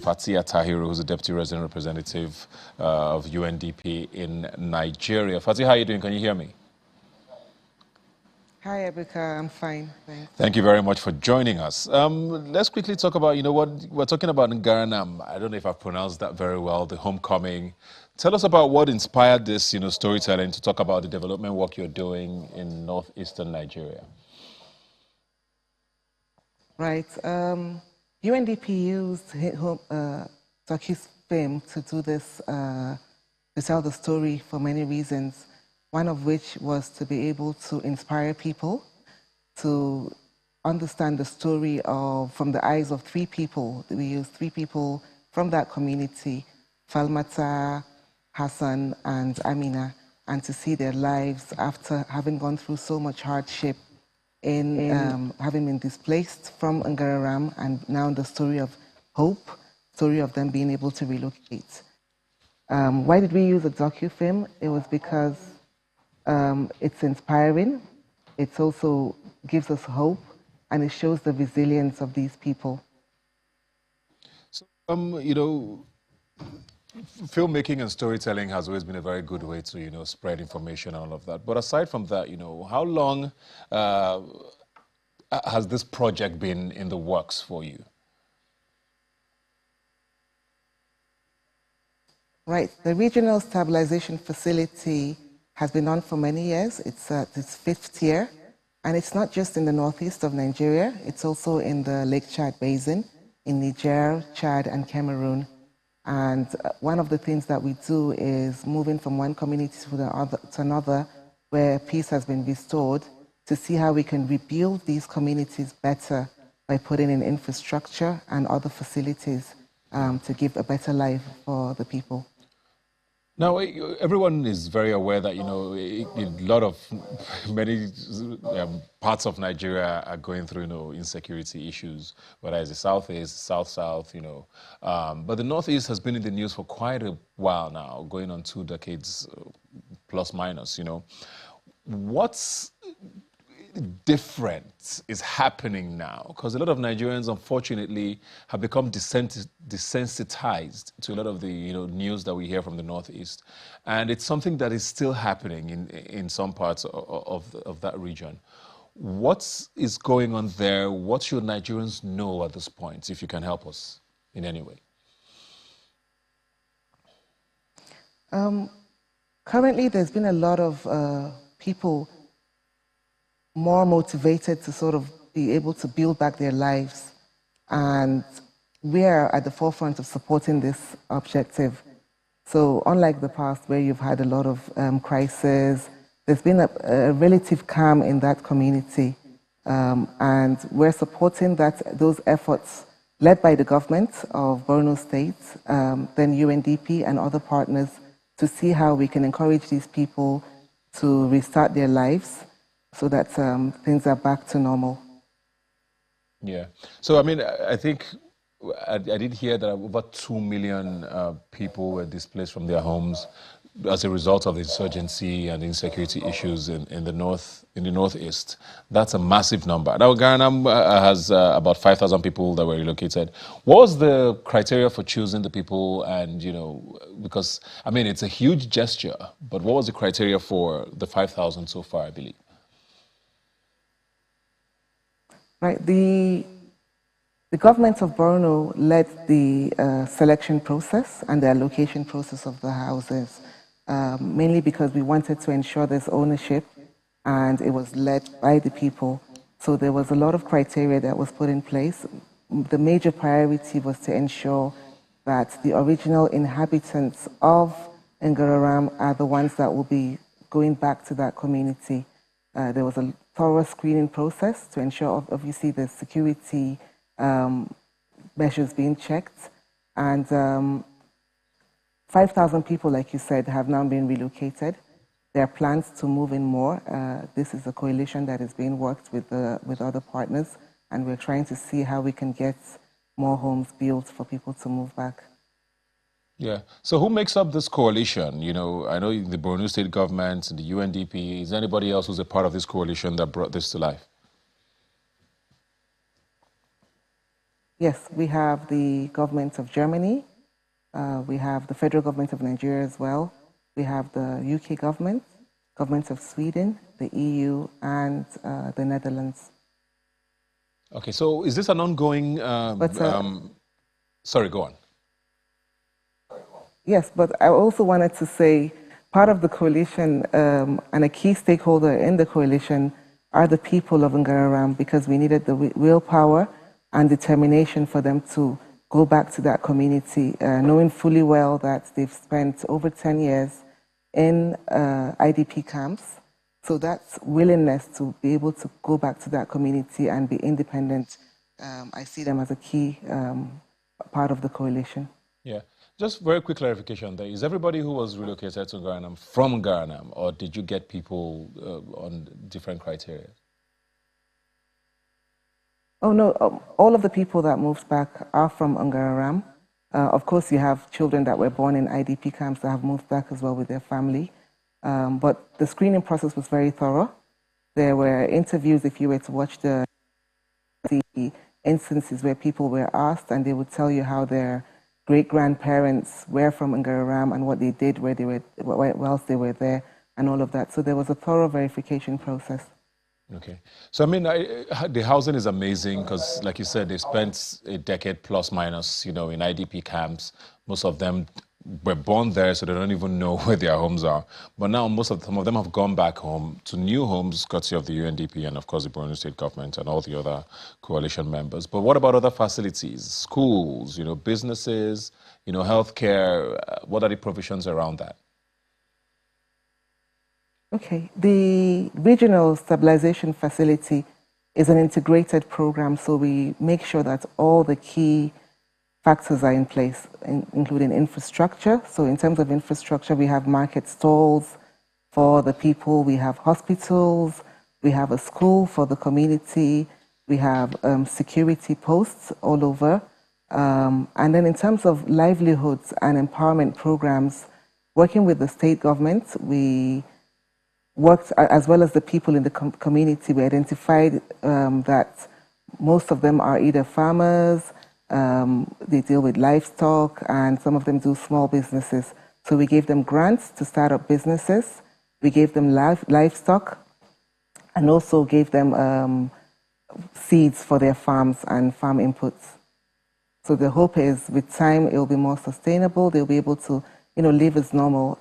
Fatia Tahiru, who's a Deputy Resident Representative of UNDP in Nigeria. Fatia, how are you doing? Can you hear me? Hi, Ebika. I'm fine. Thanks. Thank you very much for joining us. Let's quickly talk about, what we're talking about Ngarannam. I don't know if I've pronounced that very well, the homecoming. Tell us about what inspired this, storytelling to talk about the development work you're doing in northeastern Nigeria. Right. UNDP used Turkey's fame to do this, to tell the story for many reasons. One of which was to be able to inspire people to understand the story from the eyes of three people. We used three people from that community, Falmata, Hassan, and Amina, and to see their lives after having gone through so much hardship in having been displaced from Ngarannam, and now the story of hope, story of them being able to relocate. Why did we use a docu-film? It was because it's inspiring, it also gives us hope, and it shows the resilience of these people. So, filmmaking and storytelling has always been a very good way to, spread information and all of that. But aside from that, how long has this project been in the works for you? Right, the Regional Stabilization Facility has been on for many years. It's its 5th year, and it's not just in the northeast of Nigeria, it's also in the Lake Chad Basin, in Niger, Chad, and Cameroon. And one of the things that we do is moving from one community to another where peace has been restored, to see how we can rebuild these communities better by putting in infrastructure and other facilities to give a better life for the people. Now, everyone is very aware that, many parts of Nigeria are going through, insecurity issues, whether it's the southeast, south-south, but the northeast has been in the news for quite a while now, going on 2 decades plus minus, What's different is happening now? Because a lot of Nigerians, unfortunately, have become desensitized to a lot of the news that we hear from the Northeast, and it's something that is still happening in some parts of that region. What is going on there? What should Nigerians know at this point, if you can help us in any way? Currently, there's been a lot of people more motivated to sort of be able to build back their lives. And we are at the forefront of supporting this objective. So unlike the past where you've had a lot of crisis, there's been a relative calm in that community. And we're supporting those efforts led by the government of Borno State, then UNDP and other partners, to see how we can encourage these people to restart their lives, so that things are back to normal. Yeah. So, I think I did hear that over 2 million people were displaced from their homes as a result of the insurgency and insecurity issues in the northeast. That's a massive number. Now, Ngarannam has about 5,000 people that were relocated. What was the criteria for choosing the people? And because it's a huge gesture, but what was the criteria for the 5,000 so far, I believe? Right. The government of Borno led the selection process and the allocation process of the houses, mainly because we wanted to ensure there's ownership, and it was led by the people. So there was a lot of criteria that was put in place. The major priority was to ensure that the original inhabitants of Ngarannam are the ones that will be going back to that community. There was a thorough screening process to ensure, obviously, the security measures being checked. And 5,000 people, like you said, have now been relocated. There are plans to move in more. This is a coalition that is being worked with other partners, and we're trying to see how we can get more homes built for people to move back. Yeah. So who makes up this coalition? I know the Borno State government, the UNDP. Is there anybody else who's a part of this coalition that brought this to life? Yes, we have the government of Germany, we have the federal government of Nigeria as well, we have the UK government, governments of Sweden, the EU, and the Netherlands. Okay, so is this an ongoing... sorry, go on. Yes, but I also wanted to say part of the coalition and a key stakeholder in the coalition are the people of Ngarannam, because we needed the willpower and determination for them to go back to that community, knowing fully well that they've spent over 10 years in IDP camps. So that's willingness to be able to go back to that community and be independent. I see them as a key part of the coalition. Yeah. Just very quick clarification there. Is everybody who was relocated to Ngarannam from Ngarannam, or did you get people on different criteria? Oh, no. All of the people that moved back are from Ngarannam. Of course, you have children that were born in IDP camps that have moved back as well with their family. But the screening process was very thorough. There were interviews, if you were to watch the instances where people were asked, and they would tell you how their great-grandparents were from Ngarannam and what they did where they were, whilst they were there, and all of that. So there was a thorough verification process. Okay. So, I mean, the housing is amazing because, like you said, they spent a decade plus minus, in IDP camps. Most of them were born there, so they don't even know where their homes are. But now some of them have gone back home to new homes, courtesy of the UNDP and, of course, the Borno State government and all the other coalition members. But what about other facilities, schools, businesses, healthcare? What are the provisions around that? Okay. The Regional Stabilization Facility is an integrated program, so we make sure that all the key factors are in place, including infrastructure. So in terms of infrastructure, we have market stalls for the people, we have hospitals, we have a school for the community, we have security posts all over. And then in terms of livelihoods and empowerment programs, working with the state government, we worked, as well as the people in the community, we identified that most of them are either farmers, they deal with livestock, and some of them do small businesses. So we gave them grants to start up businesses. We gave them livestock, and also gave them seeds for their farms and farm inputs. So the hope is, with time, it will be more sustainable. They'll be able to, live as normal.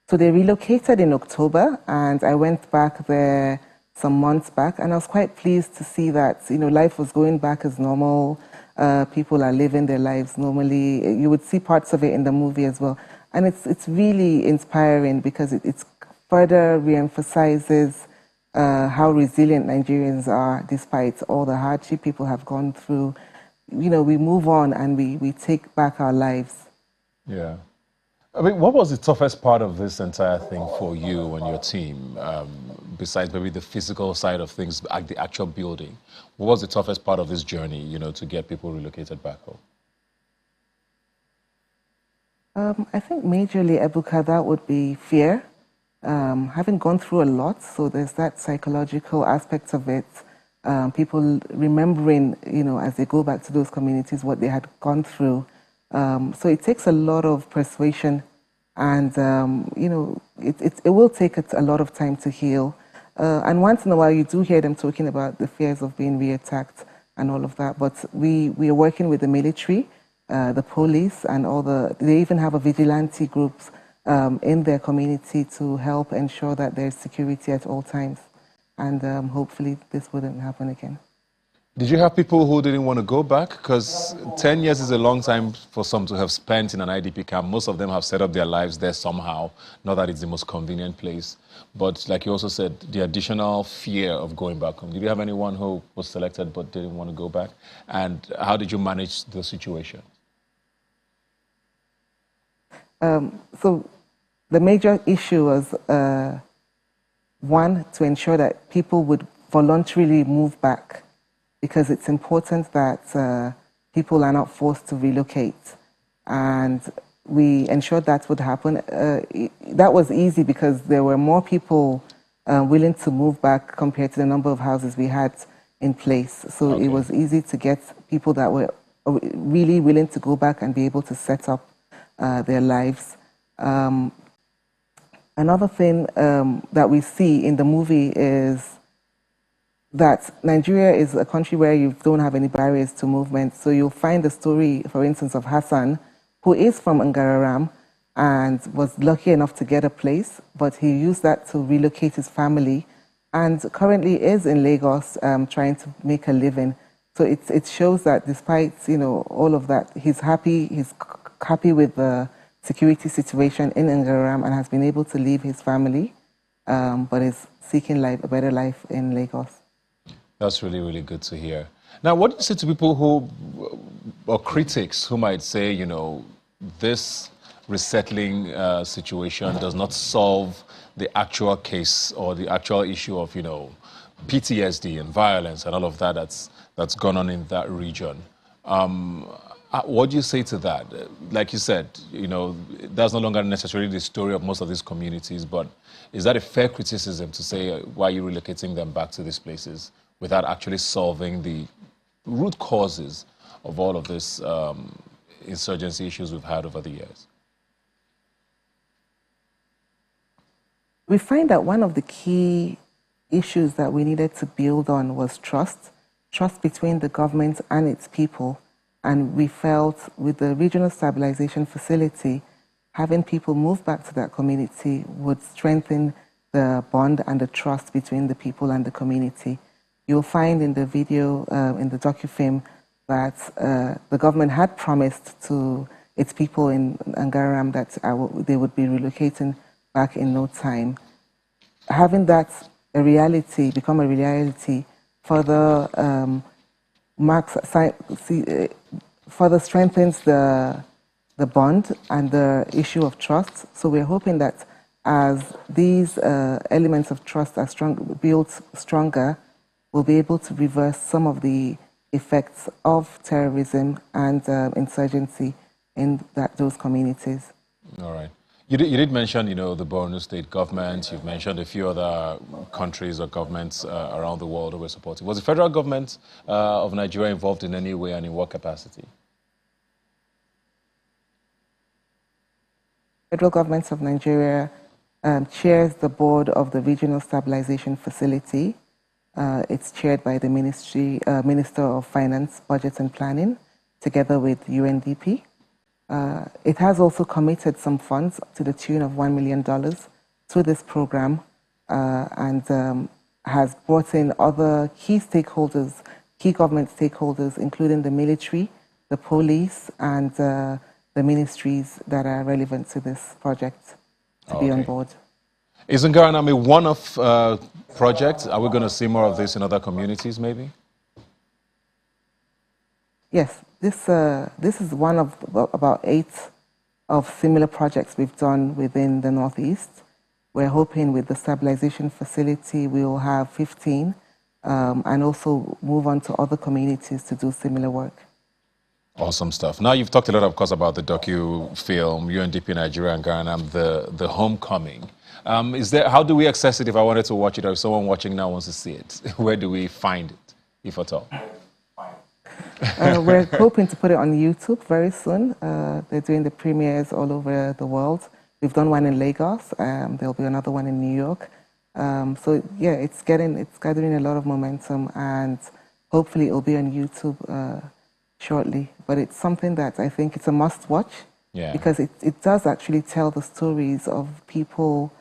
So they relocated in October, and I went back there some months back, and I was quite pleased to see that, life was going back as normal. People are living their lives normally. You would see parts of it in the movie as well. And it's really inspiring because it further reemphasizes how resilient Nigerians are despite all the hardship people have gone through. We move on and we take back our lives. Yeah. I mean, what was the toughest part of this entire thing for you and your team, besides maybe the physical side of things, like the actual building? What was the toughest part of this journey, to get people relocated back home? I think majorly, Ebuka, that would be fear. Having gone through a lot, so there's that psychological aspect of it. People remembering, as they go back to those communities, what they had gone through. So it takes a lot of persuasion, and it will take a lot of time to heal. And once in a while, you do hear them talking about the fears of being reattacked and all of that. But we are working with the military, the police, and they even have a vigilante groups in their community to help ensure that there's security at all times. And hopefully this wouldn't happen again. Did you have people who didn't want to go back? Because 10 years is a long time for some to have spent in an IDP camp. Most of them have set up their lives there somehow. Not that it's the most convenient place. But like you also said, the additional fear of going back home. Did you have anyone who was selected but didn't want to go back? And how did you manage the situation? So the major issue was, one, to ensure that people would voluntarily move back, because it's important that people are not forced to relocate. And we ensured that would happen. That was easy because there were more people willing to move back compared to the number of houses we had in place. So Okay. it was easy to get people that were really willing to go back and be able to set up their lives. Another thing that we see in the movie is that Nigeria is a country where you don't have any barriers to movement. So you'll find the story, for instance, of Hassan, who is from Ngarannam and was lucky enough to get a place, but he used that to relocate his family and currently is in Lagos trying to make a living. So it shows that despite, all of that, he's happy with the security situation in Ngarannam and has been able to leave his family, but is seeking a better life in Lagos. That's really, really good to hear. Now, what do you say to people or critics who might say, this resettling situation does not solve the actual case or the actual issue of, PTSD and violence and all of that that's gone on in that region. What do you say to that? Like you said, that's no longer necessarily the story of most of these communities, but is that a fair criticism to say, why are you relocating them back to these places without actually solving the root causes of all of this insurgency issues we've had over the years? We find that one of the key issues that we needed to build on was trust between the government and its people. And we felt with the Regional Stabilization Facility, having people move back to that community would strengthen the bond and the trust between the people and the community. You'll find in the video, in the docufilm, that the government had promised to its people in Ngarannam that they would be relocating back in no time. Having that become a reality, further further strengthens the bond and the issue of trust. So we're hoping that as these elements of trust are built stronger, we'll be able to reverse some of the effects of terrorism and insurgency in those communities. All right. You did mention, the Borno state government. You've mentioned a few other countries or governments around the world who were supporting. Was the federal government of Nigeria involved in any way and in what capacity? Federal government of Nigeria chairs the board of the Regional Stabilization Facility. It's chaired by the Minister of Finance, Budget and Planning, together with UNDP. It has also committed some funds to the tune of $1 million to this program and has brought in other key government stakeholders, including the military, the police, and the ministries that are relevant to this project to be on board. Is Ngarannam a one-off project? Are we going to see more of this in other communities, maybe? Yes, this is one of about 8 of similar projects we've done within the Northeast. We're hoping with the stabilization facility we will have 15 and also move on to other communities to do similar work. Awesome stuff. Now you've talked a lot, of course, about the docu-film, UNDP Nigerian Guy, and the Homecoming. How do we access it if I wanted to watch it, or if someone watching now wants to see it? Where do we find it, if at all? We're hoping to put it on YouTube very soon. They're doing the premieres all over the world. We've done one in Lagos. There'll be another one in New York. So yeah, it's gathering a lot of momentum, and hopefully it'll be on YouTube shortly. But it's something that I think it's a must-watch because it does actually tell the stories of people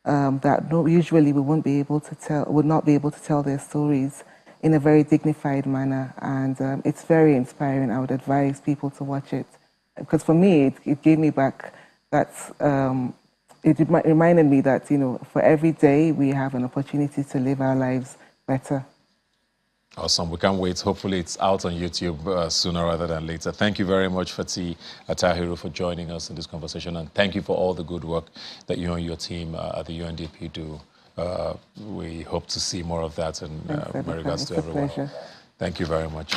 that usually we would not be able to tell their stories in a very dignified manner, and it's very inspiring. I would advise people to watch it because for me, it gave me back that. It reminded me that for every day we have an opportunity to live our lives better. Awesome. We can't wait. Hopefully it's out on YouTube sooner rather than later. Thank you very much, Fatih Atahiru, for joining us in this conversation, and thank you for all the good work that you and your team at the UNDP do. We hope to see more of that, and my regards to everyone. Thank you very much.